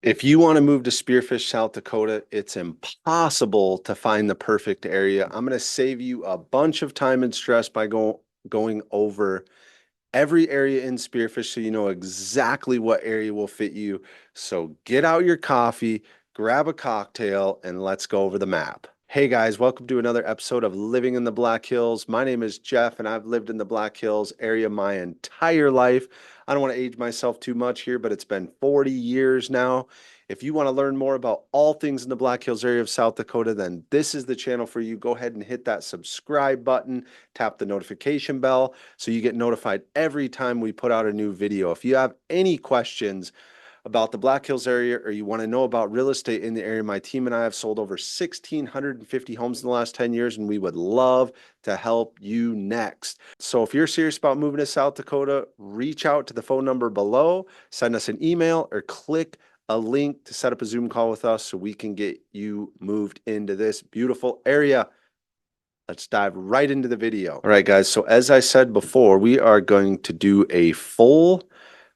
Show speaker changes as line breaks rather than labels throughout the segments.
If you want to move to Spearfish, South Dakota, it's impossible to find the perfect area. I'm going to save you a bunch of time and stress by going over every area in Spearfish so you know exactly what area will fit you. So get out your coffee, grab a cocktail, and let's go over the map. Hey guys, welcome to another episode of Living in the Black Hills. My name is Jeff, and I've lived in the Black Hills area my entire life. I don't want to age myself too much here, but it's been 40 years now. If you want to learn more about all things in the Black Hills area of South Dakota, then this is the channel for you. Go ahead and hit that subscribe button, tap the notification bell so you get notified every time we put out a new video. If you have any questions about the Black Hills area or you want to know about real estate in the area, my team and I have sold over 1,650 homes in the last 10 years, and we would love to help you next. So if you're serious about moving to South Dakota, reach out to the phone number below, send us an email, or click a link to set up a Zoom call with us so we can get you moved into this beautiful area. Let's dive right into the video. All right, guys. So as I said before, we are going to do a full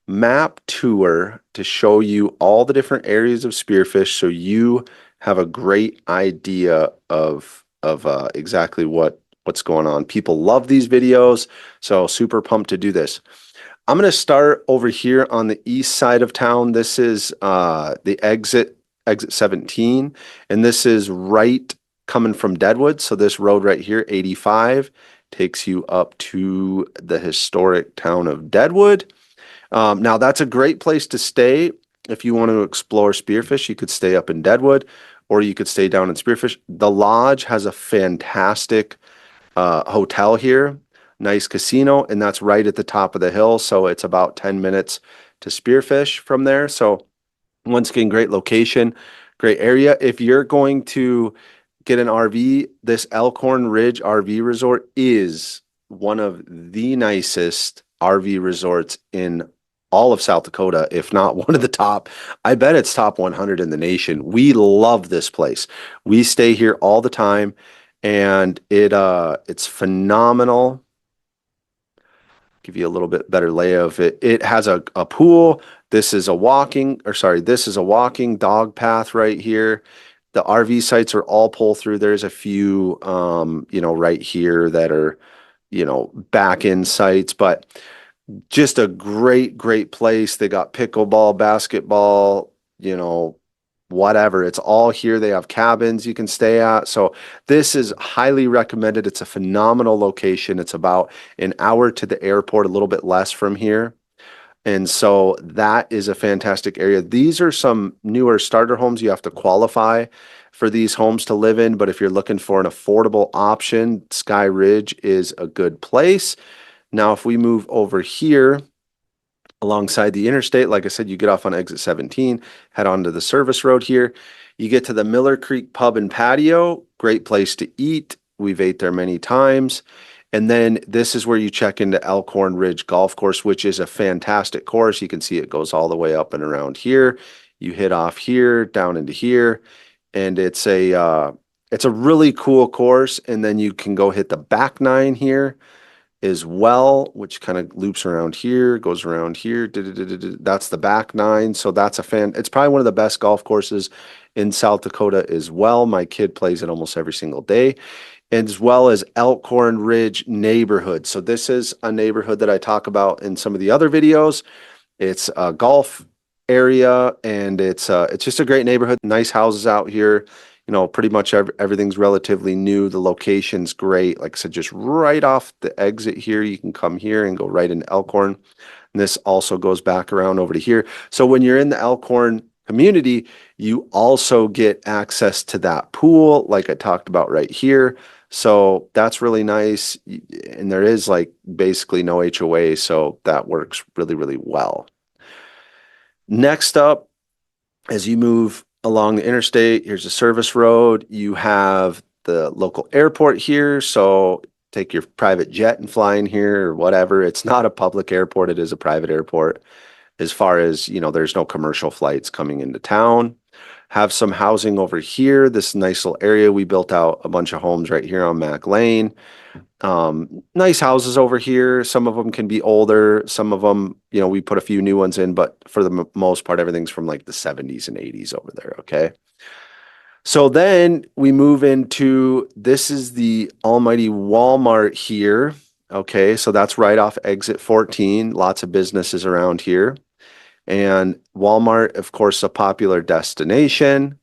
map tour to show you all the different areas of Spearfish so you have a great idea of exactly what's going on. People love these videos, so super pumped to do this. I'm going to start over here on the east side of town. This is the exit 17, and this is right coming from Deadwood. So this road right here, 85, takes you up to the historic town of Deadwood. Now that's a great place to stay. If you want to explore Spearfish, you could stay up in Deadwood or you could stay down in Spearfish. The Lodge has a fantastic hotel here, nice casino, and that's right at the top of the hill. So it's about 10 minutes to Spearfish from there. So once again, great location, great area. If you're going to get an RV, this Elkhorn Ridge RV Resort is one of the nicest RV resorts in all of South Dakota, if not one of the top. I bet it's top 100 in the nation. We love this place. We stay here all the time, and it's phenomenal. Give you a little bit better lay of it. It has a pool. This is a walking dog path right here. The RV sites are all pull through. There's a few, right here that are, back in sites, but just a great, great place. They got pickleball, basketball, whatever. It's all here. They have cabins you can stay at. So this is highly recommended. It's a phenomenal location. It's about an hour to the airport, a little bit less from here. And so that is a fantastic area. These are some newer starter homes. You have to qualify for these homes to live in, but if you're looking for an affordable option, Sky Ridge is a good place. Now, if we move over here alongside the interstate, like I said, you get off on exit 17, head onto the service road here. You get to the Miller Creek Pub and Patio, great place to eat. We've ate there many times. And then this is where you check into Elkhorn Ridge Golf Course, which is a fantastic course. You can see it goes all the way up and around here. You hit off here, down into here, and it's a really cool course. And then you can go hit the back nine here as well, which kind of loops around here, goes around here. That's the back nine. So that's it's probably one of the best golf courses in South Dakota as well. My kid plays it almost every single day, as well as Elkhorn Ridge neighborhood. So this is a neighborhood that I talk about in some of the other videos. It's a golf area, and it's just a great neighborhood. Nice houses out here. Pretty much everything's relatively new. The location's great. Like I said, just right off the exit here, you can come here and go right into Elkhorn. And this also goes back around over to here. So when you're in the Elkhorn community, you also get access to that pool, like I talked about right here. So that's really nice. And there is basically no HOA, so that works really, really well. Next up, as you move along the interstate, here's a service road. You have the local airport here. So take your private jet and fly in here or whatever. It's not a public airport. It is a private airport. As far as, there's no commercial flights coming into town. Have some housing over here. This nice little area. We built out a bunch of homes right here on Mac Lane. Nice houses over here. Some of them can be older. Some of them, we put a few new ones in, but for the most part, everything's from like the 70s and 80s over there. Okay. So then we move into this is the almighty Walmart here. Okay. So that's right off exit 14. Lots of businesses around here. And Walmart, of course, a popular destination.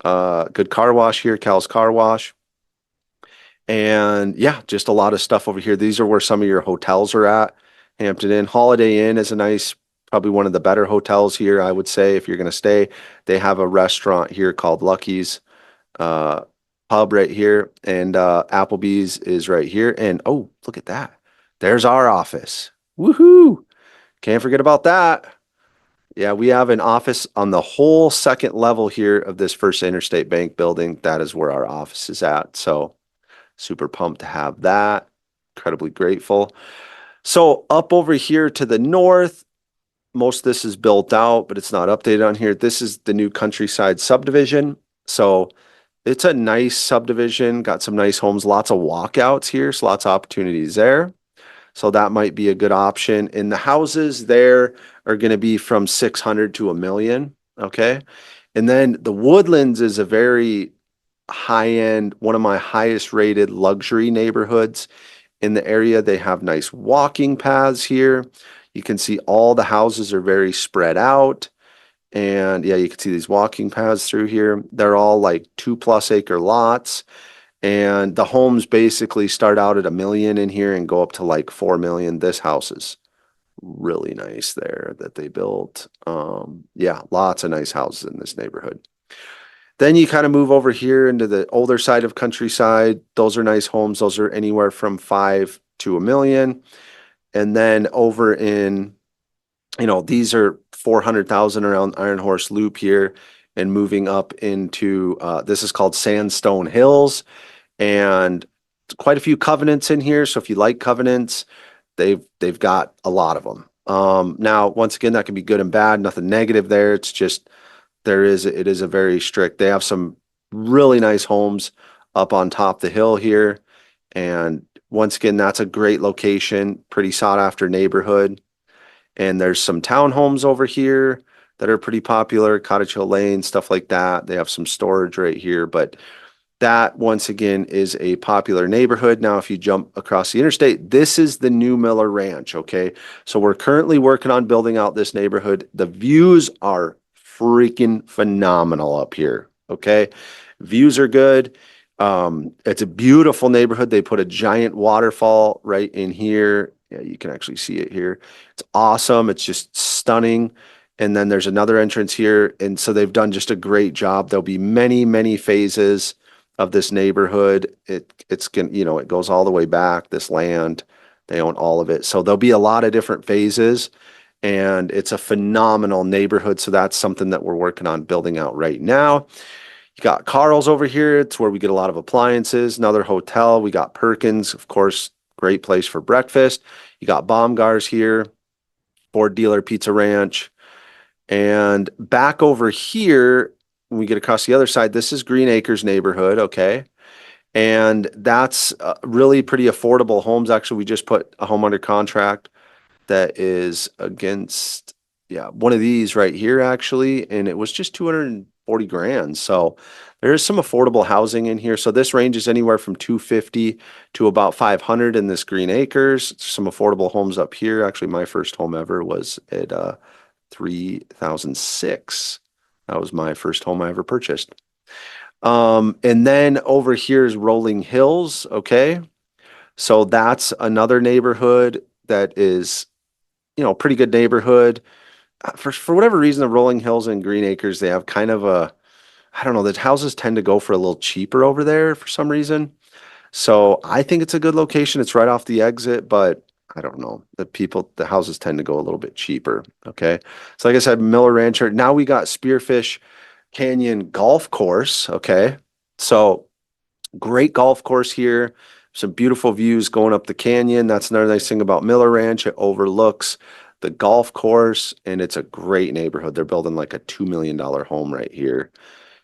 Good car wash here, Cal's Car Wash. And yeah, just a lot of stuff over here. These are where some of your hotels are at. Hampton Inn. Holiday Inn is a nice, probably one of the better hotels here, I would say, if you're going to stay. They have a restaurant here called Lucky's uh, Pub right here. And Applebee's is right here. And oh, look at that. There's our office. Woohoo! Can't forget about that. Yeah, we have an office on the whole second level here of this First Interstate Bank building. That is where our office is at. So super pumped to have that. Incredibly grateful. So up over here to the north, most of this is built out, but it's not updated on here. This is the new countryside subdivision. So it's a nice subdivision, got some nice homes, lots of walkouts here, so lots of opportunities there. So that might be a good option. And the houses there are going to be from 600 to a million. Okay. And then the Woodlands is a very high end, one of my highest rated luxury neighborhoods in the area. They have nice walking paths here. You can see all the houses are very spread out. And yeah, you can see these walking paths through here. They're all like 2+ acre lots. And the homes basically start out at a million in here and go up to like 4 million. This house is really nice there that they built. Yeah, lots of nice houses in this neighborhood. Then you kind of move over here into the older side of countryside. Those are nice homes. Those are anywhere from 5 to a million. And then over in, these are 400,000 around Iron Horse Loop here and moving up into, this is called Sandstone Hills. And quite a few covenants in here. So if you like covenants, they've got a lot of them. Now, once again, that can be good and bad. Nothing negative there. It's just it is a very strict. They have some really nice homes up on top the hill here, and once again, that's a great location, pretty sought after neighborhood. And there's some townhomes over here that are pretty popular, Cottage Hill Lane, stuff like that. They have some storage right here, but that once again is a popular neighborhood. Now, if you jump across the interstate, this is the new Miller Ranch. Okay. So we're currently working on building out this neighborhood. The views are freaking phenomenal up here. Okay. Views are good. It's a beautiful neighborhood. They put a giant waterfall right in here. Yeah, you can actually see it here. It's awesome. It's just stunning. And then there's another entrance here. And so they've done just a great job. There'll be many, many phases of this neighborhood. It's it goes all the way back, this land. They own all of it. So there'll be a lot of different phases, and it's a phenomenal neighborhood. So that's something that we're working on building out right now. You got Carl's over here. It's where we get a lot of appliances. Another hotel. We got Perkins, of course, great place for breakfast. You got Baumgar's here, Ford Dealer Pizza Ranch. And back over here, when we get across the other side, this is Green Acres neighborhood, okay? And that's really pretty affordable homes. Actually, we just put a home under contract that is against, yeah, one of these right here, actually, and it was just 240 grand. So there is some affordable housing in here. So this ranges anywhere from 250 to about 500 in this Green Acres. Some affordable homes up here. Actually, my first home ever was at 3006. That was my first home I ever purchased. And then over here is Rolling Hills. Okay. So that's another neighborhood that is, pretty good neighborhood. For whatever reason, the Rolling Hills and Green Acres, they have kind of I don't know, the houses tend to go for a little cheaper over there for some reason. So I think it's a good location. It's right off the exit, but I don't know. The houses tend to go a little bit cheaper. Okay. So like I said, Miller Rancher. Now we got Spearfish Canyon Golf Course. Okay. So great golf course here. Some beautiful views going up the canyon. That's another nice thing about Miller Ranch. It overlooks the golf course, and it's a great neighborhood. They're building like a $2 million home right here.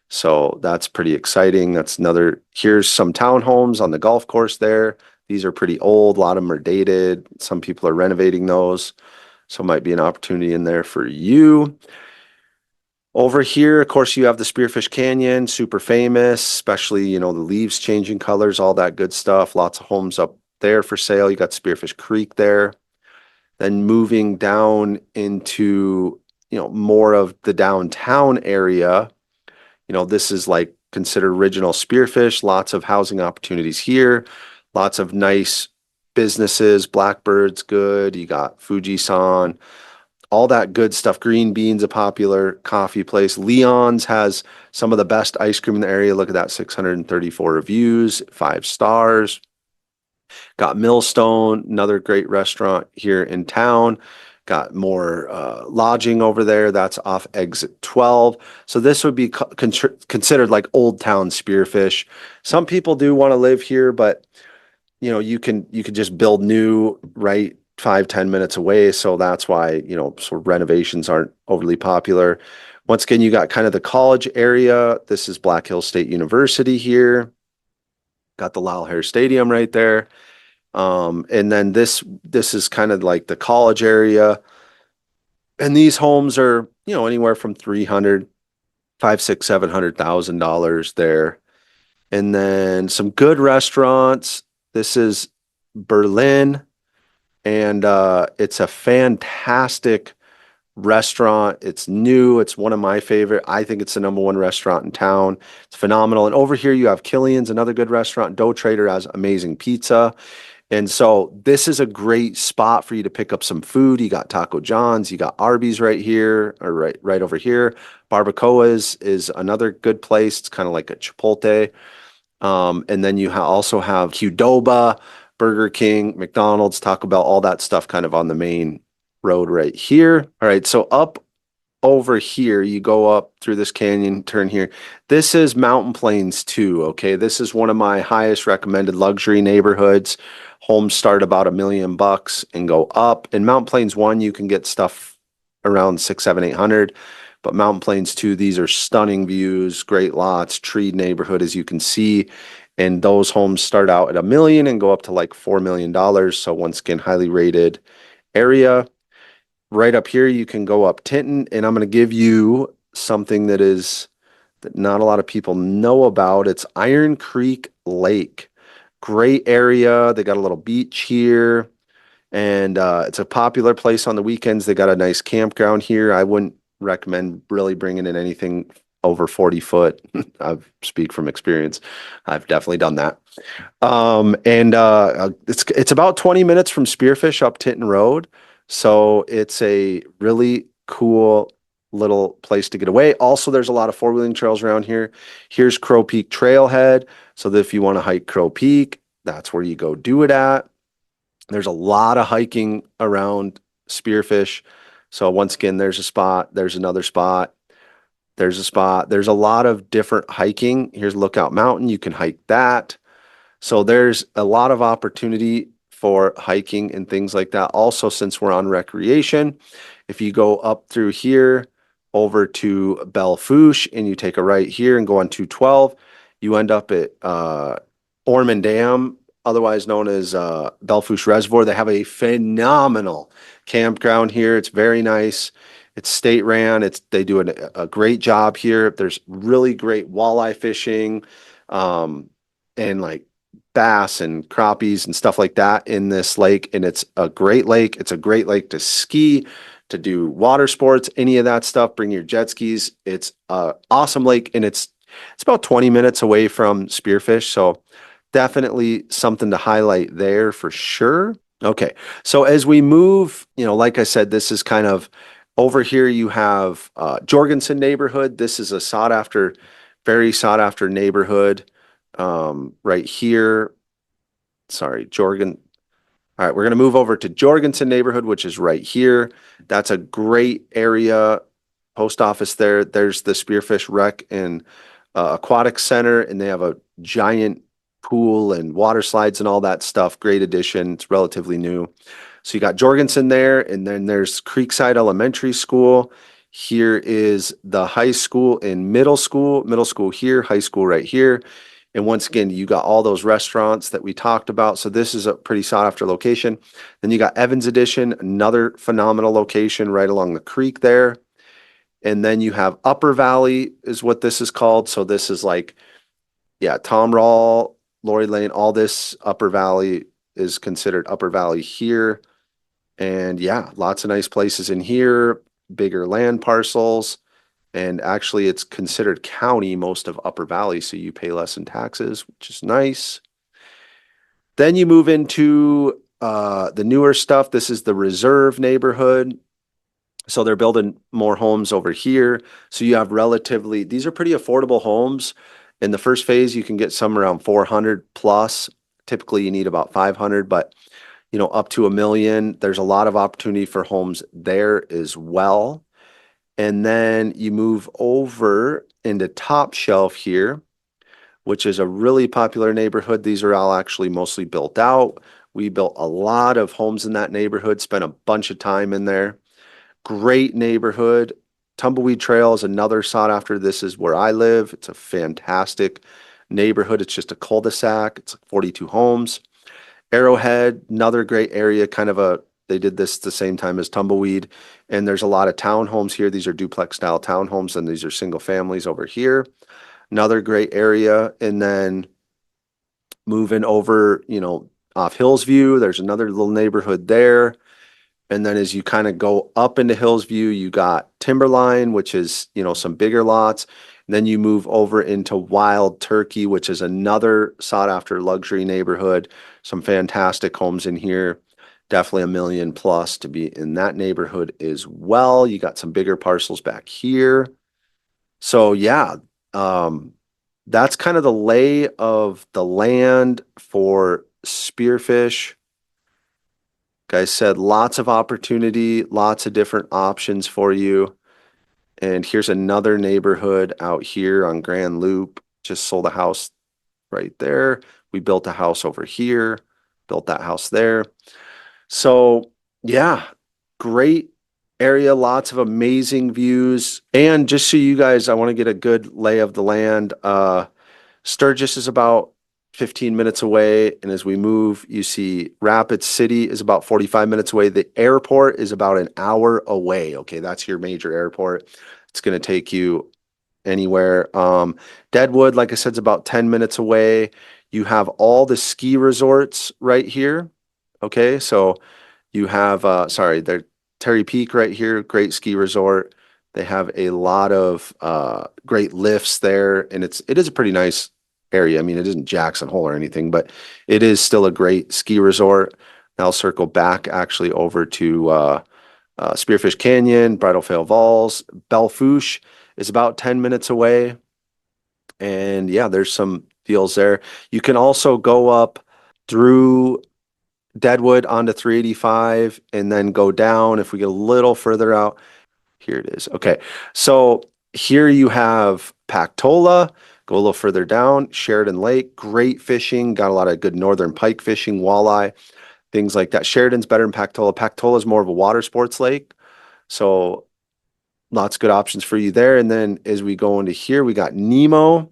So that's pretty exciting. That's another, here's some townhomes on the golf course there. These are pretty old. A lot of them are dated. Some people are renovating those. So might be an opportunity in there for you. Over here, of course, you have the Spearfish Canyon, super famous, especially, the leaves changing colors, all that good stuff. Lots of homes up there for sale. You got Spearfish Creek there. Then moving down into, more of the downtown area, this is like considered original Spearfish, lots of housing opportunities here, lots of nice businesses, Blackbird's good, you got Fujisan, all that good stuff. Green Bean's a popular coffee place. Leon's has some of the best ice cream in the area. Look at that, 634 reviews, 5 stars. Got Millstone, another great restaurant here in town. Got more lodging over there. That's off exit 12. So this would be considered like Old Town Spearfish. Some people do want to live here, but you can just build new right 5-10 minutes away. So that's why, sort of renovations aren't overly popular. Once again, you got kind of the college area. This is Black Hills State University here. Got the Lyle Hare Stadium right there. And then this is kind of like the college area. And these homes are, anywhere from 300, 5, 6, $700,000 there. And then some good restaurants. This is Berlin, and it's a fantastic restaurant. It's new. It's one of my favorite. I think it's the #1 restaurant in town. It's phenomenal. And over here you have Killian's, another good restaurant. Dough Trader has amazing pizza. And so this is a great spot for you to pick up some food. You got Taco John's, you got Arby's right here, or right over here. Barbacoa is another good place. It's kind of like a Chipotle. And then you also have Qdoba, Burger King, McDonald's, Taco Bell, all that stuff kind of on the main road right here. All right, so up over here, you go up through this canyon, turn here. This is Mountain Plains 2, okay? This is one of my highest recommended luxury neighborhoods. Homes start about $1 million and go up. In Mountain Plains 1, you can get stuff around 6, 7, 800. But Mountain Plains 2, these are stunning views, great lots, treed neighborhood, as you can see. And those homes start out at $1 million and go up to like $4 million. So once again, highly rated area. Right up here, you can go up Tinton, and I'm going to give you something that not a lot of people know about. It's Iron Creek Lake. Great area. They got a little beach here, and it's a popular place on the weekends. They got a nice campground here. I wouldn't recommend really bringing in anything over 40 foot. I speak from experience. I've definitely done that. It's about 20 minutes from Spearfish up Tinton Road. So it's a really cool little place to get away. Also, there's a lot of four-wheeling trails around here. Here's Crow Peak Trailhead. So that if you want to hike Crow Peak, that's where you go do it at. There's a lot of hiking around Spearfish. So once again, there's a spot, there's another spot, there's a spot. There's a lot of different hiking. Here's Lookout Mountain. You can hike that. So there's a lot of opportunity for hiking and things like that. Also, since we're on recreation, if you go up through here over to Belle Fourche and you take a right here and go on 212, you end up at Ormond Dam, otherwise known as Belle Fourche Reservoir. They have a phenomenal campground here. It's very nice. It's state ran. They do a great job here. There's really great walleye fishing, and like bass and crappies and stuff like that in this lake. And it's a great lake. It's a great lake to ski, to do water sports, any of that stuff. Bring your jet skis. It's an awesome lake, and it's about 20 minutes away from Spearfish. So definitely something to highlight there for sure. Okay, so as we move, like I said, this is kind of over here. You have Jorgensen neighborhood. This is a very sought after neighborhood. Right here. Sorry, Jorgen. All right, we're going to move over to Jorgensen neighborhood, which is right here. That's a great area. Post office there. There's the Spearfish Rec and Aquatic Center, and they have a giant pool and water slides and all that stuff. Great addition. It's relatively new. So you got Jorgensen there, and then there's Creekside Elementary School. Here is the high school and middle school here, high school right here. And once again, you got all those restaurants that we talked about. So this is a pretty sought after location. Then you got Evans Edition, another phenomenal location right along the creek there. And then you have Upper Valley is what this is called. So this is like, yeah, Tom Rawl, Lori Lane, all this Upper Valley is considered Upper Valley here. And yeah, lots of nice places in here, bigger land parcels. And actually, it's considered county, most of Upper Valley, so you pay less in taxes, which is nice. Then you move into the newer stuff. This is the Reserve neighborhood. So they're building more homes over here. So you have relatively, these are pretty affordable homes. In the first phase, you can get some around 400 plus. Typically, you need about 500, but you know, up to $1 million. There's a lot of opportunity for homes there as well. And then you move over into Top Shelf here, which is a really popular neighborhood. These are all actually mostly built out. We built a lot of homes in that neighborhood, spent a bunch of time in there. Great neighborhood. Tumbleweed Trail is another sought after. This is where I live. It's a fantastic neighborhood. It's just a cul-de-sac. It's 42 homes. Arrowhead, another great area, kind of a, they did this the same time as Tumbleweed. And there's a lot of townhomes here. These are duplex style townhomes, and these are single families over here. Another great area. And then moving over, you know, off Hillsview, there's another little neighborhood there. And then as you kind of go up into Hillsview, you got Timberline, which is, you know, some bigger lots. And then you move over into Wild Turkey, which is another sought after luxury neighborhood. Some fantastic homes in here. Definitely $1 million plus to be in that neighborhood as well. You got some bigger parcels back here. So yeah, that's kind of the lay of the land for Spearfish. Guys said lots of opportunity, lots of different options for you. And here's another neighborhood out here on Grand Loop. Just sold a house right there. We built a house over here, built that house there. So yeah, great area, lots of amazing views. And just so you guys, I want to get a good lay of the land. Sturgis is about 15 minutes away. And as we move, you see Rapid City is about 45 minutes away. The airport is about an hour away. Okay, that's your major airport. It's going to take you anywhere. Deadwood, like I said, is about 10 minutes away. You have all the ski resorts right here. Okay, so you have, sorry, they're Terry Peak right here, great ski resort. They have a lot of great lifts there, and it is a pretty nice area. I mean, it isn't Jackson Hole or anything, but it is still a great ski resort. I'll circle back actually over to Spearfish Canyon, Bridal Veil Falls. Belle Fourche is about 10 minutes away. And yeah, there's some deals there. You can also go up through Deadwood onto 385 and then go down. If we get a little further out, here it is. Okay, so here you have Pactola. Go a little further down, Sheridan Lake, great fishing, got a lot of good northern pike fishing, walleye, things like that. Sheridan's better than Pactola. Pactola is more of a water sports lake, so lots of good options for you there. And then as we go into here, we got Nemo.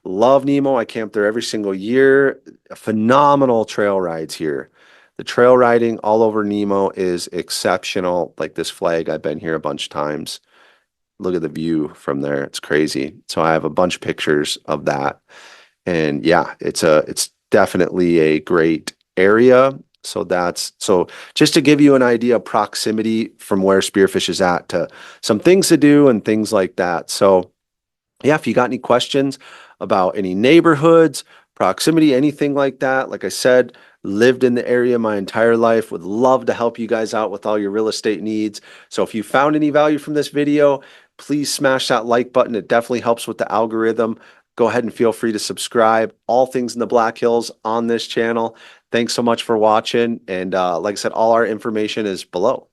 Love Nemo. I camp there every single year. Phenomenal trail rides here. The trail riding all over Nemo is exceptional. Like this flag, I've been here a bunch of times. Look at the view from there. It's crazy. So I have a bunch of pictures of that. And yeah, it's definitely a great area. So just to give you an idea of proximity from where Spearfish is at to some things to do and things like that. So yeah, if you got any questions about any neighborhoods, proximity, anything like that, like I said, lived in the area my entire life, would love to help you guys out with all your real estate needs. So if you found any value from this video, please smash that like button. It definitely helps with the algorithm. Go ahead and feel free to subscribe. All things in the Black Hills on this channel. Thanks so much for watching. And like I said, all our information is below.